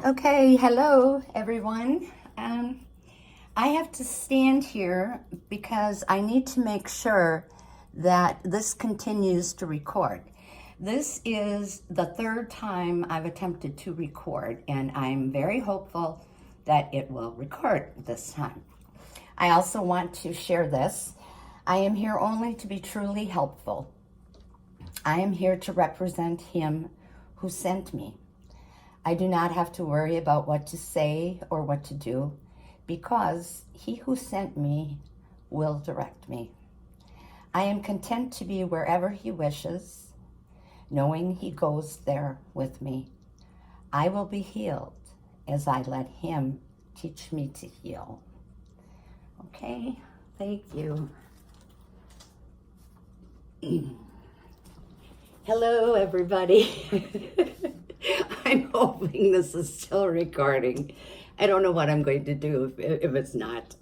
Okay, hello everyone. I have to stand here because I need to make sure that this continues to record. This is the third time I've attempted to record, and I'm very hopeful that it will record this time. I also want to share this. I am here only to be truly helpful. I am here to represent Him who sent me. I do not have to worry about what to say or what to do because He who sent me will direct me. I am content to be wherever He wishes, knowing He goes there with me. I will be healed as I let Him teach me to heal. Okay, thank you. Hello, everybody. I'm hoping this is still recording. I don't know what I'm going to do if it's not.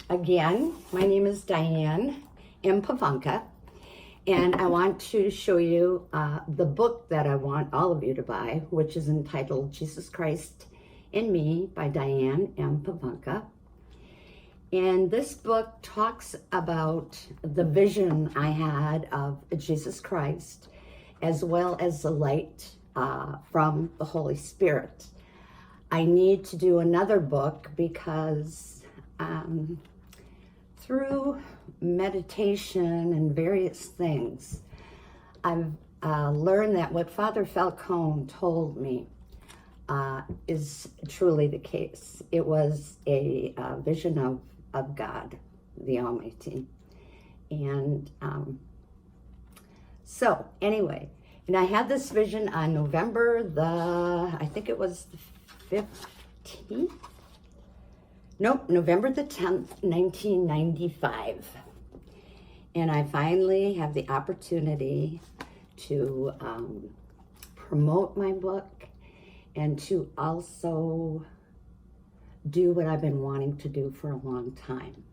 Again, my name is Diane M. Pavanka, and I want to show you the book that I want all of you to buy, which is entitled Jesus Christ in Me by Diane M. Pavanka. And this book talks about the vision I had of Jesus Christ, as well as the light from the Holy Spirit. I need to do another book because through meditation and various things, I've learned that what Father Falcone told me is truly the case. It was a vision of God, the Almighty. And so anyway, and I had this vision on November I think it was the 15th? Nope, November the 10th, 1995. And I finally have the opportunity to promote my book and to also do what I've been wanting to do for a long time.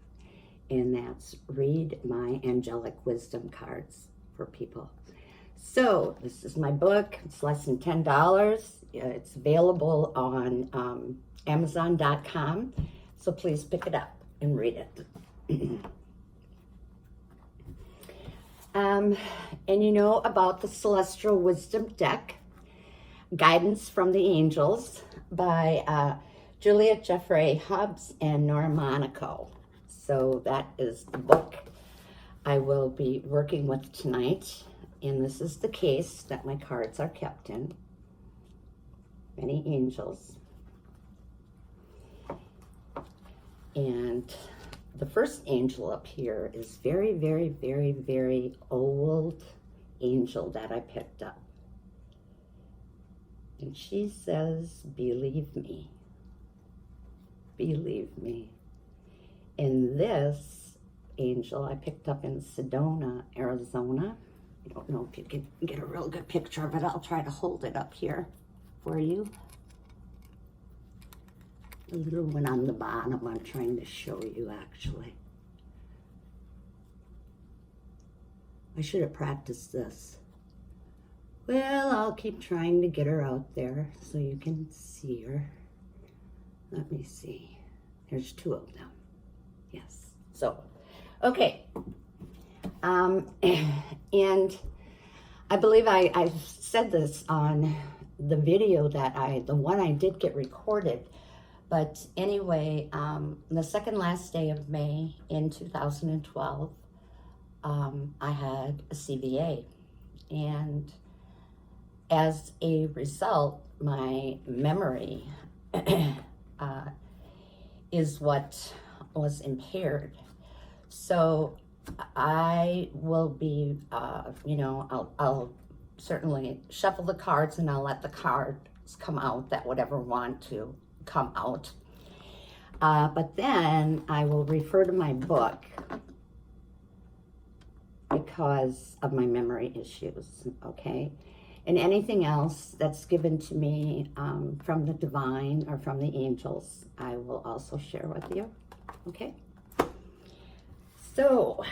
And that's read my angelic wisdom cards for people. So this is my book. It's less than $10. It's available on Amazon.com. So please pick it up and read it. And you know about the Celestial Wisdom Deck, Guidance from the Angels by Juliet Jeffrey Hubbs and Nora Monaco. So that is the book I will be working with tonight. And this is the case that my cards are kept in. Many angels. And the first angel up here is very, very, very, very old angel that I picked up. And she says, believe me. Believe me. And this angel I picked up in Sedona, Arizona. I don't know if you can get a real good picture of it. I'll try to hold it up here for you. The little one on the bottom I'm trying to show you actually. I should have practiced this. Well, I'll keep trying to get her out there so you can see her. Let me see. There's two of them. Yes. So, okay. And I believe I said this on the video the one I did get recorded. But anyway, the second last day of May in 2012, I had a CVA. And as a result, my memory is what was impaired. So I will be, I'll certainly shuffle the cards and I'll let the cards come out that would ever want to come out. But then I will refer to my book because of my memory issues, okay? And anything else that's given to me from the divine or from the angels, I will also share with you, okay? So,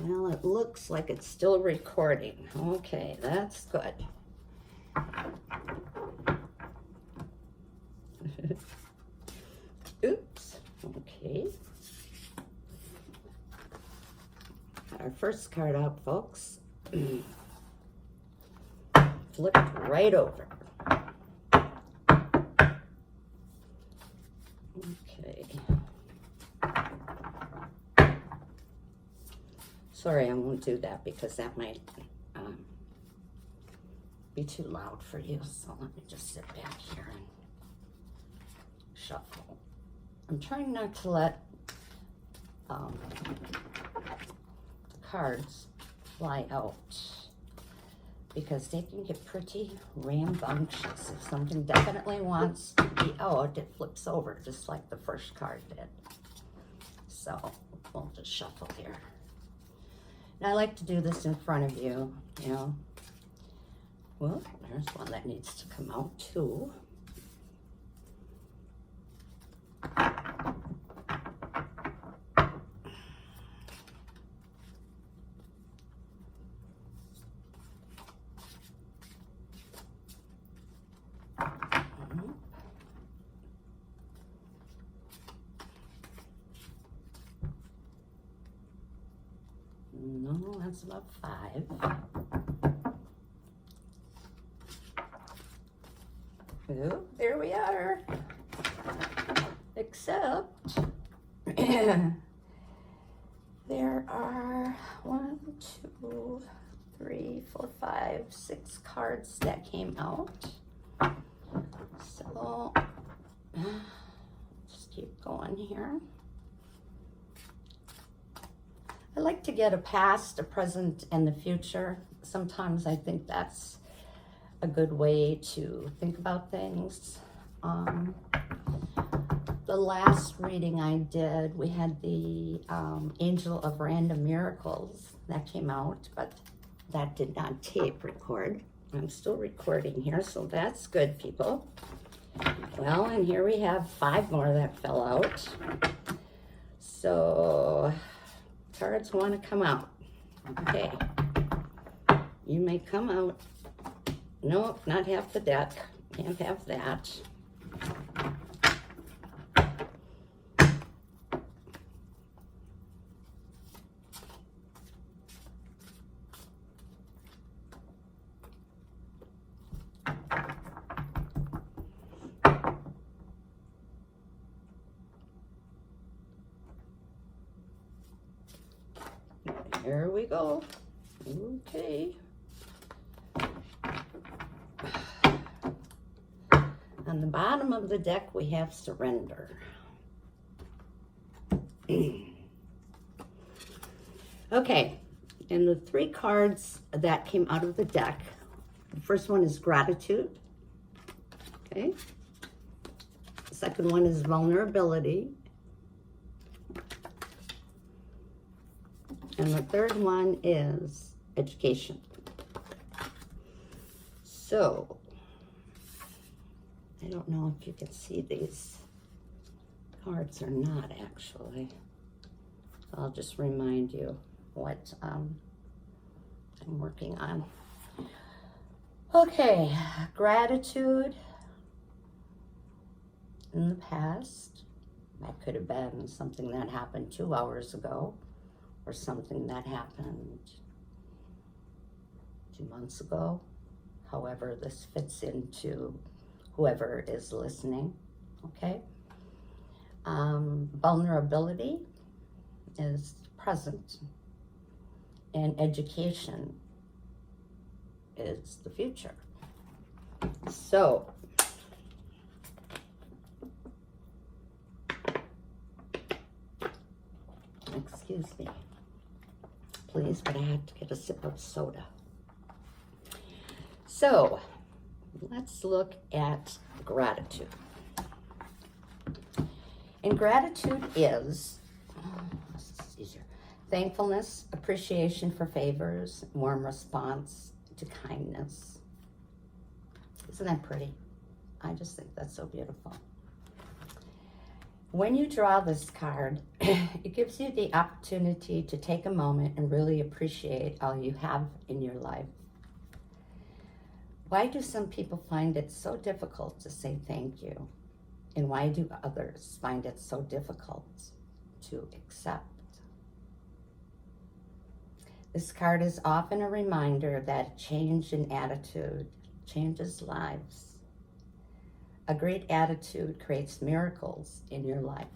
Well, it looks like it's still recording. Okay, that's good. Oops. Okay. Got our first card out, folks. Flip it right over. Okay. Sorry, I won't do that because that might be too loud for you. So let me just sit back here and shuffle. I'm trying not to let the cards fly out because they can get pretty rambunctious. If something definitely wants to be out, it flips over just like the first card did. So we'll just shuffle here. And I like to do this in front of you, you know. Well, there's one that needs to come out too. No, that's about 5. Oh, there we are. Except there are 1, 2, 3, 4, 5, 6 cards that came out. So just keep going here. I like to get a past, a present, and the future. Sometimes I think that's a good way to think about things. The last reading I did, we had the Angel of Random Miracles that came out, but that did not tape record. I'm still recording here, so that's good, people. Well, and here we have 5 more that fell out. So cards want to come out. Okay. You may come out. Nope, not half the deck. Can't have that. Here we go. Okay. On the bottom of the deck, we have surrender. Okay, and the 3 cards that came out of the deck, the first one is gratitude. Okay. The second one is vulnerability. And the third one is education. So, I don't know if you can see these cards or not, actually. I'll just remind you what I'm working on. Okay, gratitude in the past. That could have been something that happened 2 hours ago, or something that happened 2 months ago. However, this fits into whoever is listening, okay? Vulnerability is present, and education is the future. So, excuse me, please, but I had to get a sip of soda. So, let's look at gratitude. And gratitude is, this is easier, thankfulness, appreciation for favors, warm response to kindness. Isn't that pretty? I just think that's so beautiful. When you draw this card, it gives you the opportunity to take a moment and really appreciate all you have in your life. Why do some people find it so difficult to say thank you? And why do others find it so difficult to accept? This card is often a reminder that change in attitude changes lives. A great attitude creates miracles in your life.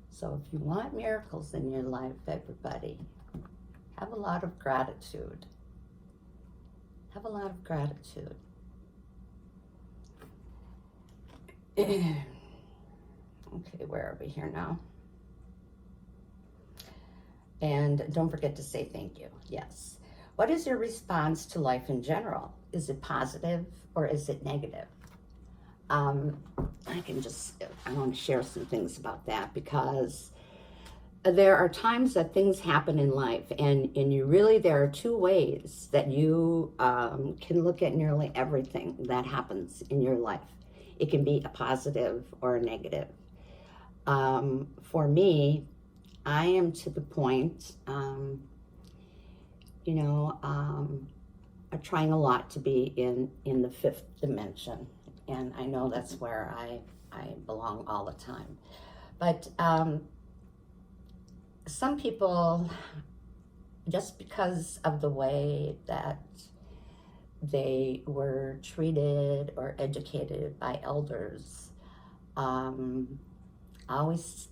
So if you want miracles in your life, everybody, have a lot of gratitude. Have a lot of gratitude. Okay, where are we here now? And don't forget to say thank you. Yes. What is your response to life in general? Is it positive or is it negative? I want to share some things about that, because there are times that things happen in life, and there are two ways that you can look at nearly everything that happens in your life. It can be a positive or a negative. For me, I am to the point, trying a lot to be in the fifth dimension. And I know that's where I belong all the time. But some people, just because of the way that they were treated or educated by elders, always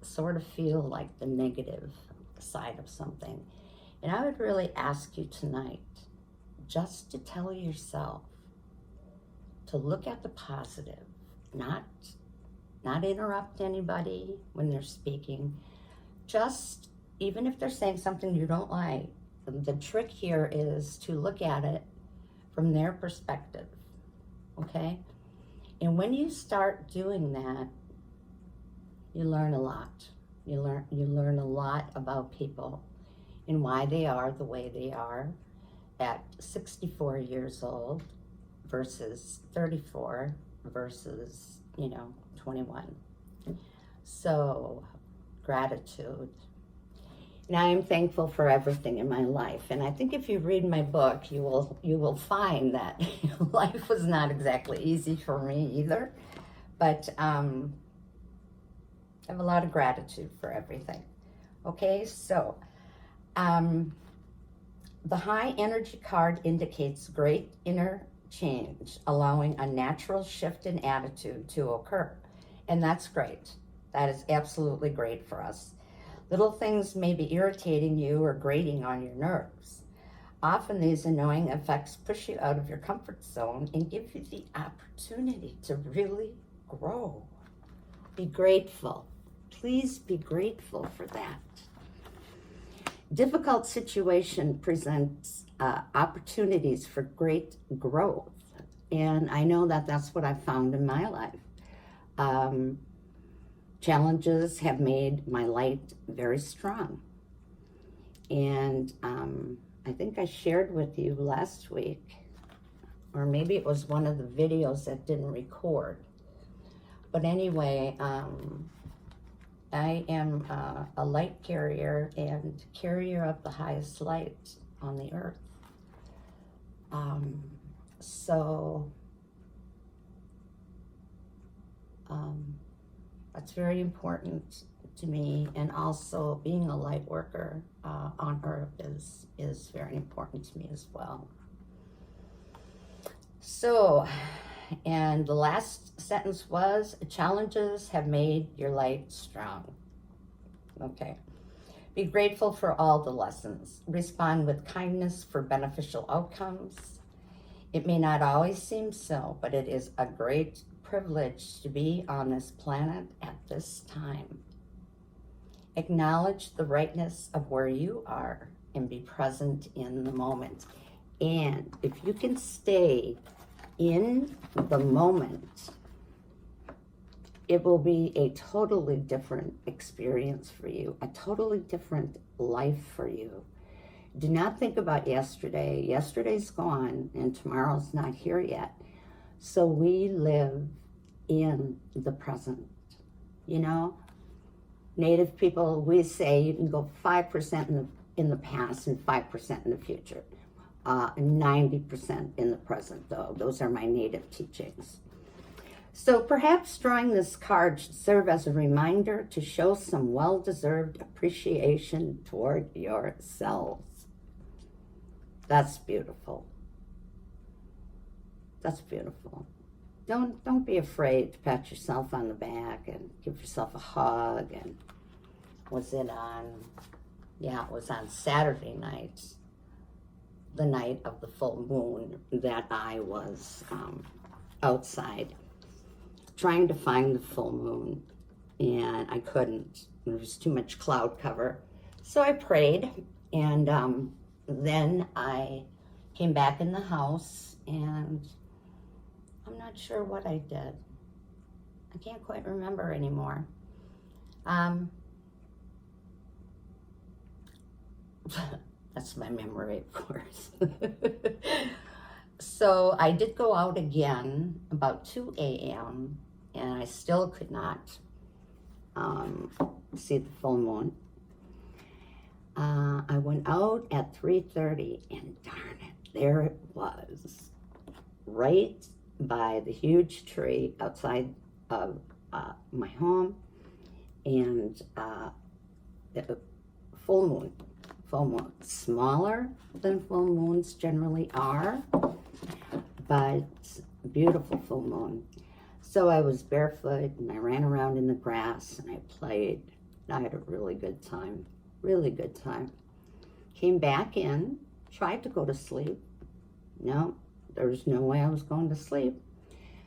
sort of feel like the negative side of something. And I would really ask you tonight just to tell yourself to look at the positive, not interrupt anybody when they're speaking. Just, even if they're saying something you don't like, the trick here is to look at it from their perspective, okay? And when you start doing that, you learn a lot. You learn a lot about people and why they are the way they are at 64 years old versus 34 versus 21. So gratitude. Now, I'm thankful for everything in my life, and I think if you read my book, you will find that life was not exactly easy for me either, but I have a lot of gratitude for everything. Okay, so the high energy card indicates great inner change, allowing a natural shift in attitude to occur, and that's great. That is absolutely great for us. Little things may be irritating you or grating on your nerves. Often these annoying effects push you out of your comfort zone and give you the opportunity to really grow. Be grateful. Please be grateful for that. Difficult situation presents opportunities for great growth. And I know that that's what I've found in my life. Challenges have made my light very strong. And I think I shared with you last week, or maybe it was one of the videos that didn't record. But anyway, I am a light carrier and carrier of the highest light on the earth. That's very important to me, and also being a light worker on earth is very important to me as well. So, and the last sentence was, challenges have made your light strong. Okay. Be grateful for all the lessons. Respond with kindness for beneficial outcomes. It may not always seem so, but it is a great privilege to be on this planet at this time. Acknowledge the rightness of where you are and be present in the moment. And if you can stay in the moment, it will be a totally different experience for you, a totally different life for you. Do not think about yesterday. Yesterday's gone and tomorrow's not here yet. So we live in the present. you know. Native people, we say you can go 5% in the past and 5% in the future. 90% in the present, though. Those are my native teachings. So perhaps drawing this card should serve as a reminder to show some well-deserved appreciation toward yourselves. That's beautiful. That's beautiful. Don't be afraid to pat yourself on the back and give yourself a hug. And was it on? Yeah, it was on Saturday night, the night of the full moon, that I was outside trying to find the full moon, and I couldn't. There was too much cloud cover. So I prayed, and then I came back in the house, and I'm not sure what I did. I can't quite remember anymore. That's my memory, of course. So I did go out again about 2 a.m. and I still could not see the full moon. I went out at 3:30 and darn it, there it was, right by the huge tree outside of my home, and the full moon. Full moon, smaller than full moons generally are, but beautiful full moon. So I was barefoot and I ran around in the grass and I played. I had a really good time, really good time. Came back in, tried to go to sleep. No, there was no way I was going to sleep.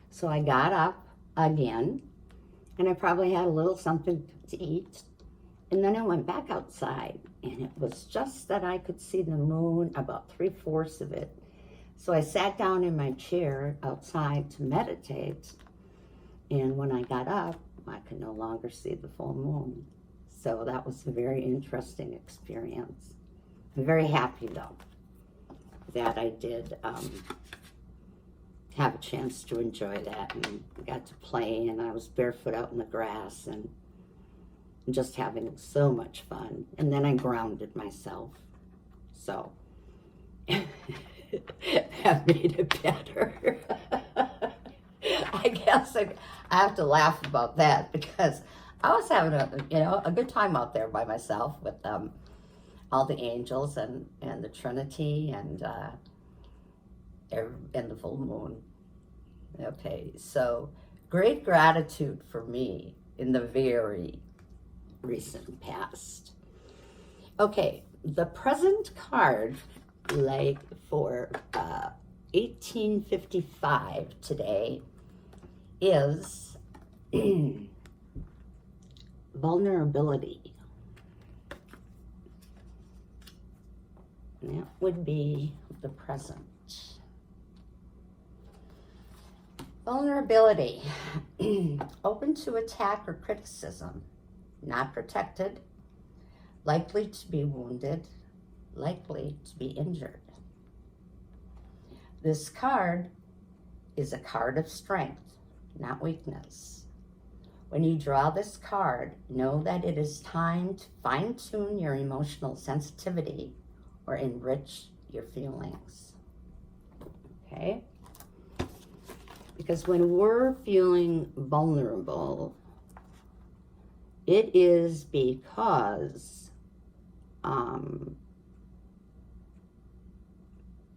So I got up again, and I probably had a little something to eat. And then I went back outside, and it was just that I could see the moon, about 3/4 of it. So I sat down in my chair outside to meditate, and when I got up, I could no longer see the full moon. So that was a very interesting experience. I'm very happy, though, that I did have a chance to enjoy that, and got to play, and I was barefoot out in the grass, and just having so much fun. And then I grounded myself. So that made it better. I guess I have to laugh about that because I was having a good time out there by myself with all the angels and the Trinity and the full moon. Okay, so great gratitude for me in the very recent past. Okay, the present card, like for 1855 today, is vulnerability. And that would be the present. Vulnerability, open to attack or criticism, not protected, likely to be wounded, likely to be injured. This card is a card of strength, not weakness. When you draw this card, know that it is time to fine-tune your emotional sensitivity or enrich your feelings. Okay? Because when we're feeling vulnerable, it is because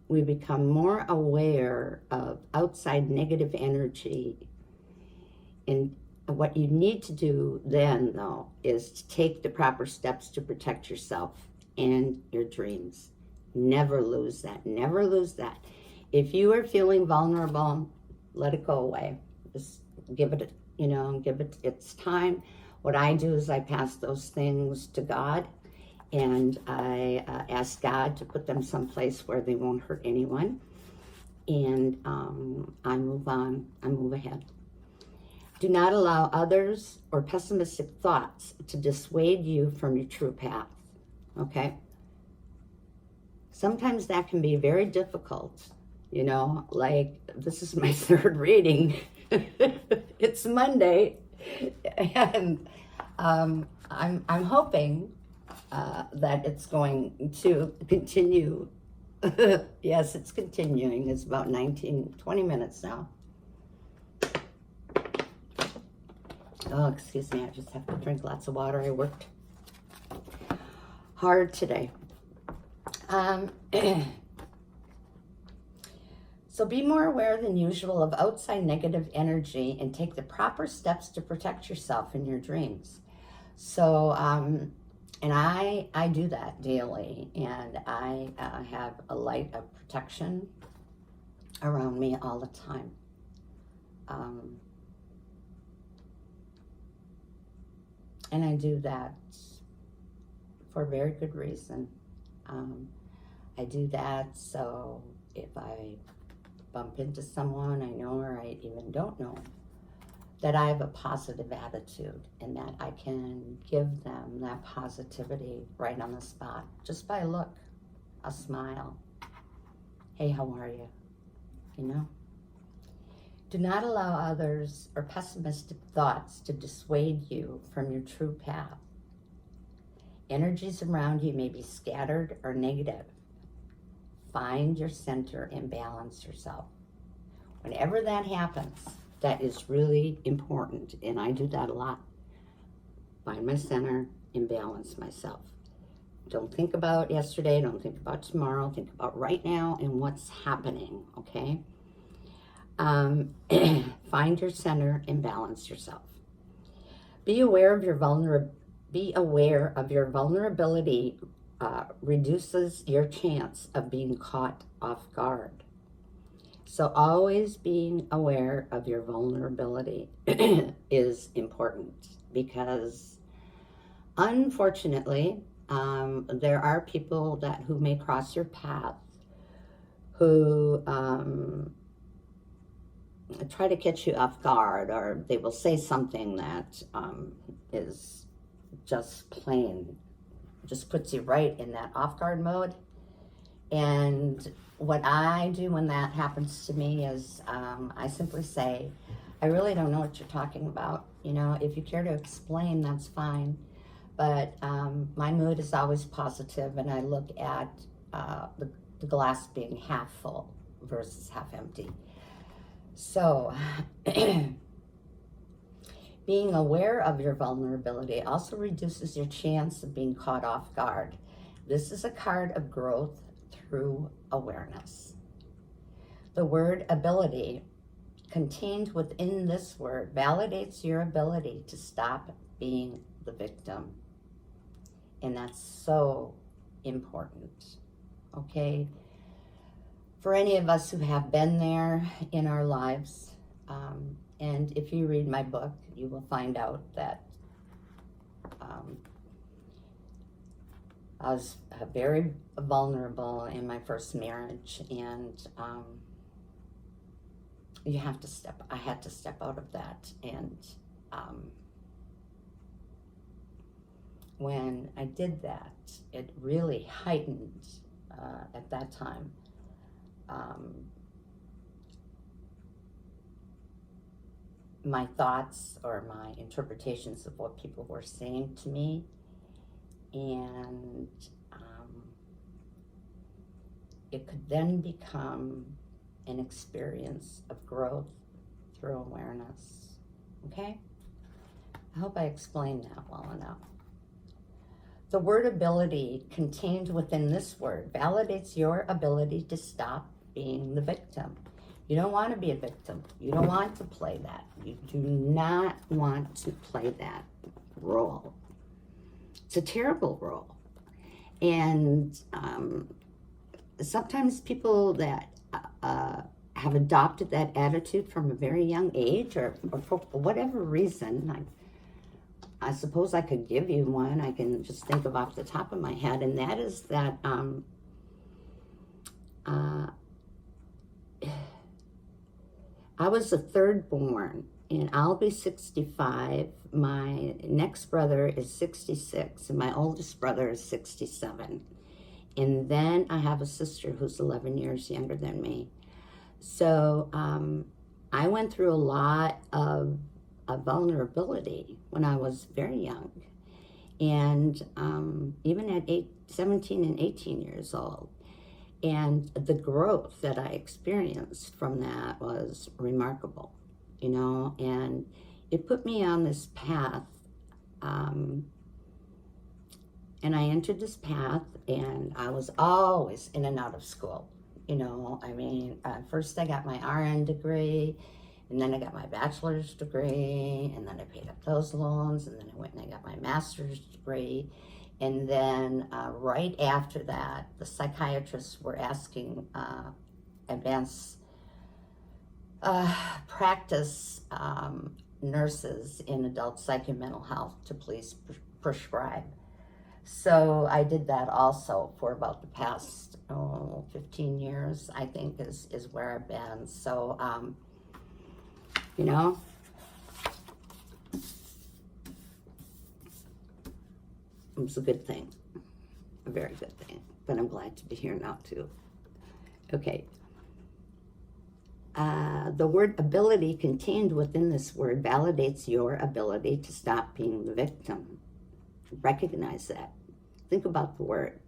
we become more aware of outside negative energy. And what you need to do then, though, is to take the proper steps to protect yourself and your dreams. Never lose that. Never lose that. If you are feeling vulnerable, let it go away. Just give it, give it its time. What I do is I pass those things to God, and I ask God to put them someplace where they won't hurt anyone. And I move on. I move ahead. Do not allow others or pessimistic thoughts to dissuade you from your true path. Okay? Sometimes that can be very difficult. Like this is my third reading. It's Monday, And I'm hoping that it's going to continue. Yes, it's continuing. It's about 20 minutes now. Oh, excuse me, I just have to drink lots of water. I worked hard today. So be more aware than usual of outside negative energy and take the proper steps to protect yourself in your dreams. So, and I do that daily, and I have a light of protection around me all the time. And I do that for a very good reason. I do that so if I bump into someone I know or I even don't know, that I have a positive attitude and that I can give them that positivity right on the spot, just by a look, a smile. Hey, how are you? You know? Do not allow others or pessimistic thoughts to dissuade you from your true path. Energies around you may be scattered or negative. Find your center and balance yourself. Whenever that happens, that is really important, and I do that a lot. Find my center and balance myself. Don't think about yesterday, don't think about tomorrow, think about right now and what's happening, okay? Find your center and balance yourself. Be aware of your vulnerability reduces your chance of being caught off guard. So always being aware of your vulnerability is important, because unfortunately, there are people who may cross your path who try to catch you off guard, or they will say something that is just puts you right in that off guard mode. And what I do when that happens to me is I simply say, I really don't know what you're talking about. You know, if you care to explain, that's fine. But my mood is always positive, and I look at the glass being half full versus half empty. So, being aware of your vulnerability also reduces your chance of being caught off guard. This is a card of growth through awareness. The word ability contained within this word validates your ability to stop being the victim. And that's so important, okay? For any of us who have been there in our lives, and if you read my book, you will find out that I was very vulnerable in my first marriage, and I had to step out of that. And when I did that, it really heightened at that time my thoughts or my interpretations of what people were saying to me. And it could then become an experience of growth through awareness. Okay? I hope I explained that well enough. The word ability contained within this word validates your ability to stop being the victim. You don't want to be a victim. You don't want to play that. You do not want to play that role. It's a terrible role. And sometimes people that have adopted that attitude from a very young age, or for whatever reason, I suppose I could give you one. I can just think of off the top of my head, and that is that I was the third born, and I'll be 65. My next brother is 66, and my oldest brother is 67. And then I have a sister who's 11 years younger than me. So I went through a lot of a vulnerability when I was very young. And even at 17 and 18 years old. And the growth that I experienced from that was remarkable, you know, and it put me on this path. And I entered this path, and I was always in and out of school. You know, I mean, first I got my RN degree, and then I got my bachelor's degree, and then I paid up those loans, and then I went and I got my master's degree. And then right after that, the psychiatrists were asking advanced practice nurses in adult psych and mental health to please prescribe. So I did that also for about the past 15 years, I think, is where I've been. So, you know, it was a good thing, a very good thing, but I'm glad to be here now too. Okay. The word ability contained within this word validates your ability to stop being the victim. Recognize that. Think about the word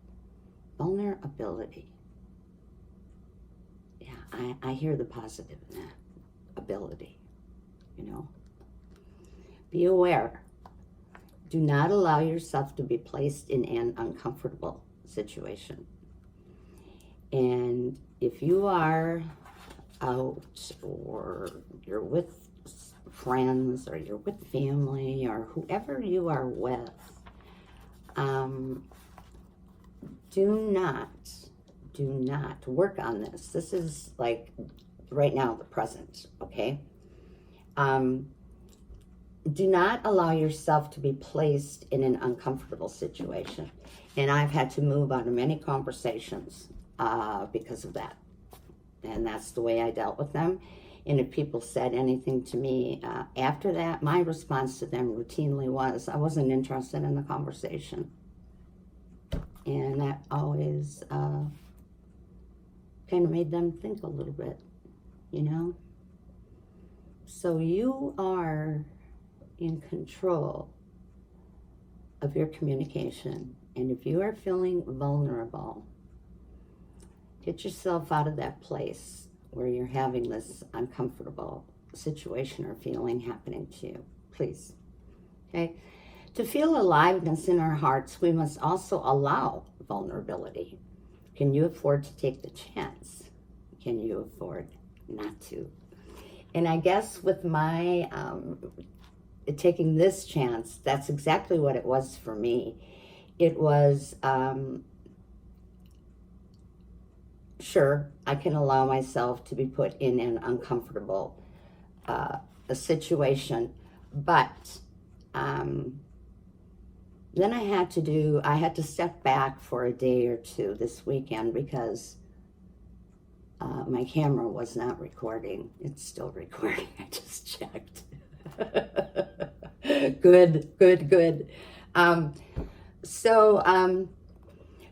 vulnerability. Yeah, I hear the positive in that. Ability, you know. Be aware. Do not allow yourself to be placed in an uncomfortable situation. And if you are out, or you're with friends, or you're with family, or whoever you are with, do not work on this. This is like right now, the present, okay? Do not allow yourself to be placed in an uncomfortable situation. And I've had to move out of many conversations because of that. And that's the way I dealt with them. And if people said anything to me after that, my response to them routinely was, I wasn't interested in the conversation. And that always kind of made them think a little bit, you know? So you are in control of your communication. And if you are feeling vulnerable, get yourself out of that place where you're having this uncomfortable situation or feeling happening to you, please. Okay? To feel aliveness in our hearts, we must also allow vulnerability. Can you afford to take the chance? Can you afford not to? And I guess with my taking this chance, that's exactly what it was for me. It was, sure, I can allow myself to be put in an uncomfortable a situation, but then I had to step back for a day or two this weekend because my camera was not recording. It's still recording. I just checked. Good.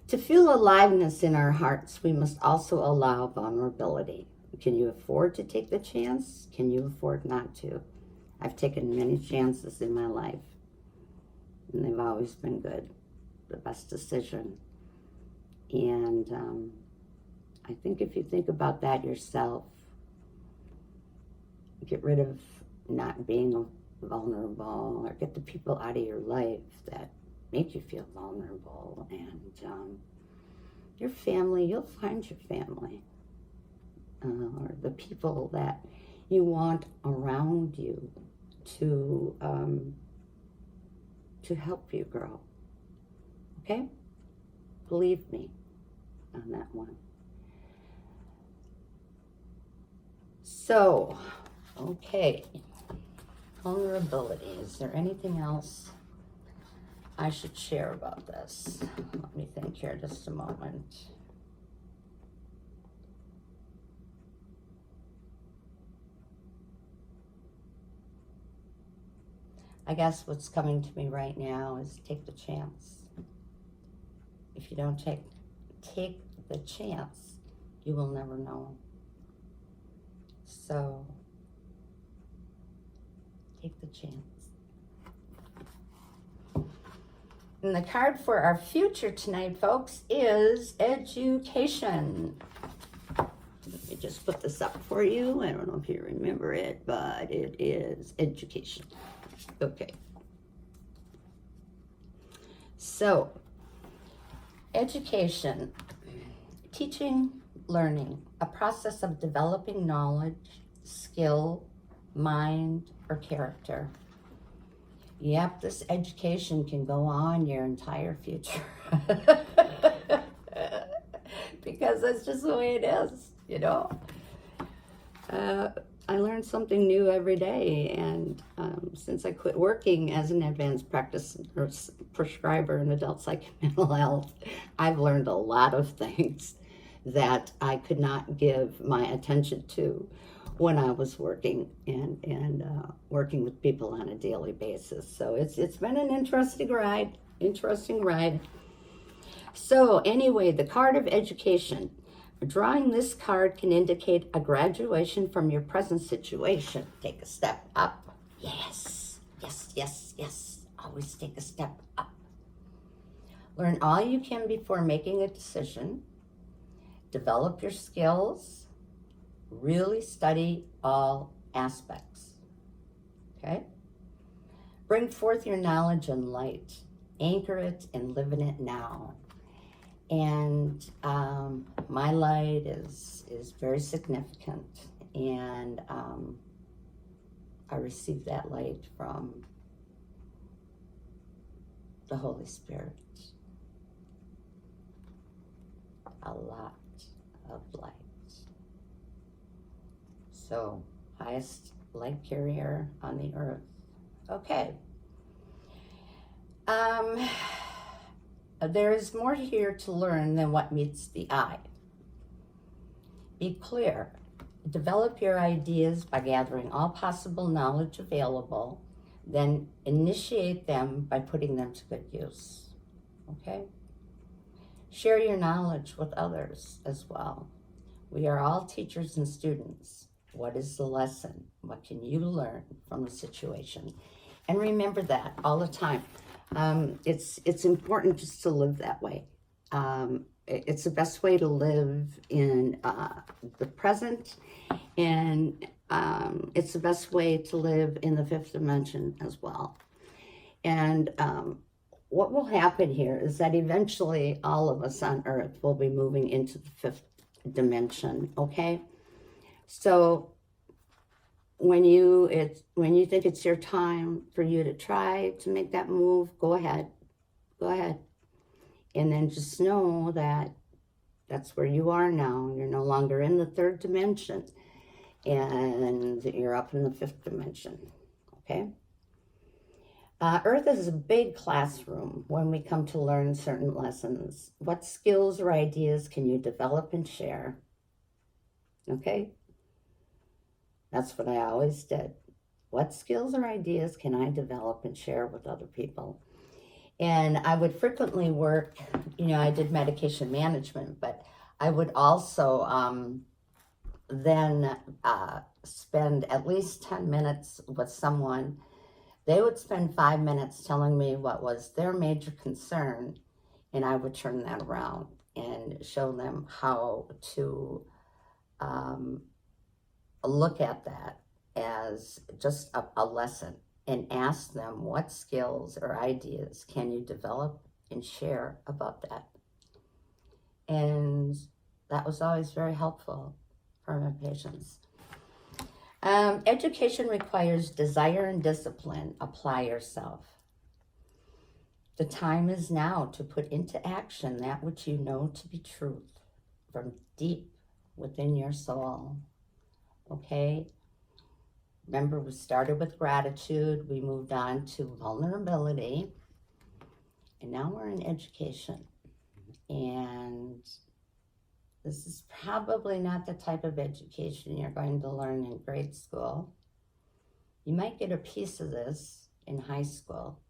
To feel aliveness in our hearts, we must also allow vulnerability. Can you afford to take the chance? Can you afford not to? I've taken many chances in my life, and they've always been good, the best decision. And I think if you think about that yourself, get rid of not being vulnerable, or get the people out of your life that make you feel vulnerable. And your family, you'll find your family, or the people that you want around you to help you grow. Okay? Believe me on that one. So, okay, vulnerability. Is there anything else I should share about this? Let me think here just a moment. I guess what's coming to me right now is take the chance. If you don't take the chance, you will never know. So Take the chance. And the card for our future tonight, folks, is education. Let me just put this up for you. I don't know if you remember it, but it is education. Okay. So, education, teaching, learning, a process of developing knowledge, skill, mind, or character. Yep, this education can go on your entire future. Because that's just the way it is, you know. I learn something new every day, and since I quit working as an advanced practice or prescriber in adult psych and mental health, I've learned a lot of things that I could not give my attention to when I was working and working with people on a daily basis. So it's been an interesting ride. So anyway, the card of education. Drawing this card can indicate a graduation from your present situation. Take a step up. Yes, yes, yes, yes. Always take a step up. Learn all you can before making a decision. Develop your skills. Really study all aspects. Okay? Bring forth your knowledge and light. Anchor it and live in it now. And my light is very significant, and I received that light from the Holy Spirit. A lot of light. So, highest light carrier on the earth. Okay. There is more here to learn than what meets the eye. Be clear. Develop your ideas by gathering all possible knowledge available, then initiate them by putting them to good use. Okay? Share your knowledge with others as well. We are all teachers and students. What is the lesson? What can you learn from the situation? And remember that all the time. It's important just to live that way. It's the best way to live in the present, and it's the best way to live in the fifth dimension as well. And what will happen here is that eventually all of us on Earth will be moving into the fifth dimension, okay? So when you think it's your time for you to try to make that move, go ahead. And then just know that that's where you are now. You're no longer in the third dimension, and you're up in the fifth dimension, okay? Earth is a big classroom when we come to learn certain lessons. What skills or ideas can you develop and share? Okay? That's what I always did. What skills or ideas can I develop and share with other people? And I would frequently work, I did medication management, but I would also then spend at least 10 minutes with someone. They would spend 5 minutes telling me what was their major concern, and I would turn that around and show them how to look at that as just a lesson, and ask them what skills or ideas can you develop and share about that. And that was always very helpful for my patients. Education requires desire and discipline. Apply yourself. The time is now to put into action that which you know to be truth from deep within your soul. Okay? Remember, we started with gratitude, we moved on to vulnerability, and now we're in education. And this is probably not the type of education you're going to learn in grade school. You might get a piece of this in high school.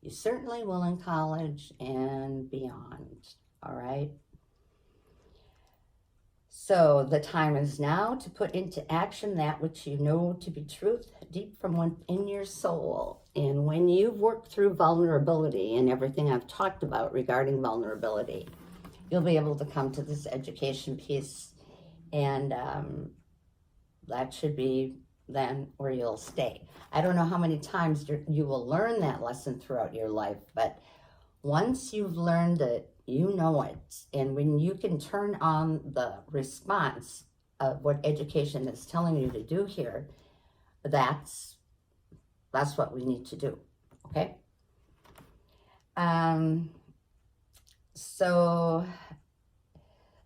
You certainly will in college and beyond, all right? So the time is now to put into action that which you know to be truth deep from within your soul. And when you've worked through vulnerability and everything I've talked about regarding vulnerability, you'll be able to come to this education piece, and that should be then where you'll stay. I don't know how many times you will learn that lesson throughout your life, but once you've learned it, you know it. And when you can turn on the response of what education is telling you to do here, that's what we need to do, okay? So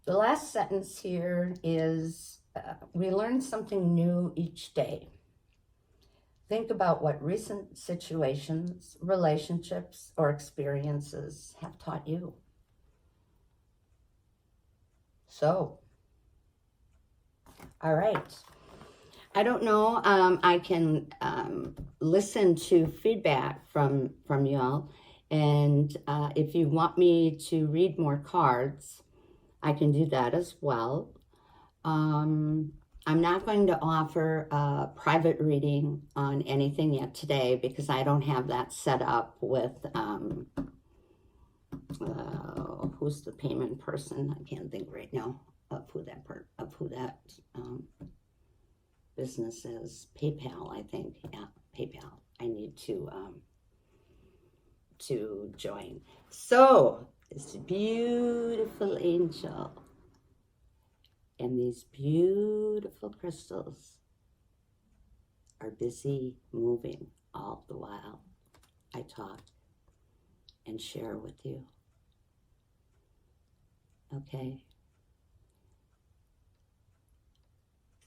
the last sentence here is, we learn something new each day. Think about what recent situations, relationships, or experiences have taught you. So, all right. I don't know, I can listen to feedback from you all. And if you want me to read more cards, I can do that as well. I'm not going to offer a private reading on anything yet today because I don't have that set up with, who's the payment person? I can't think right now of who that business is. PayPal, I think. Yeah, PayPal. I need to join. So this beautiful angel and these beautiful crystals are busy moving all the while I talk and share with you. Okay.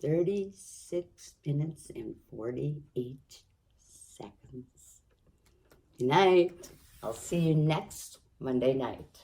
36 minutes and 48 seconds. Good night. I'll see you next Monday night.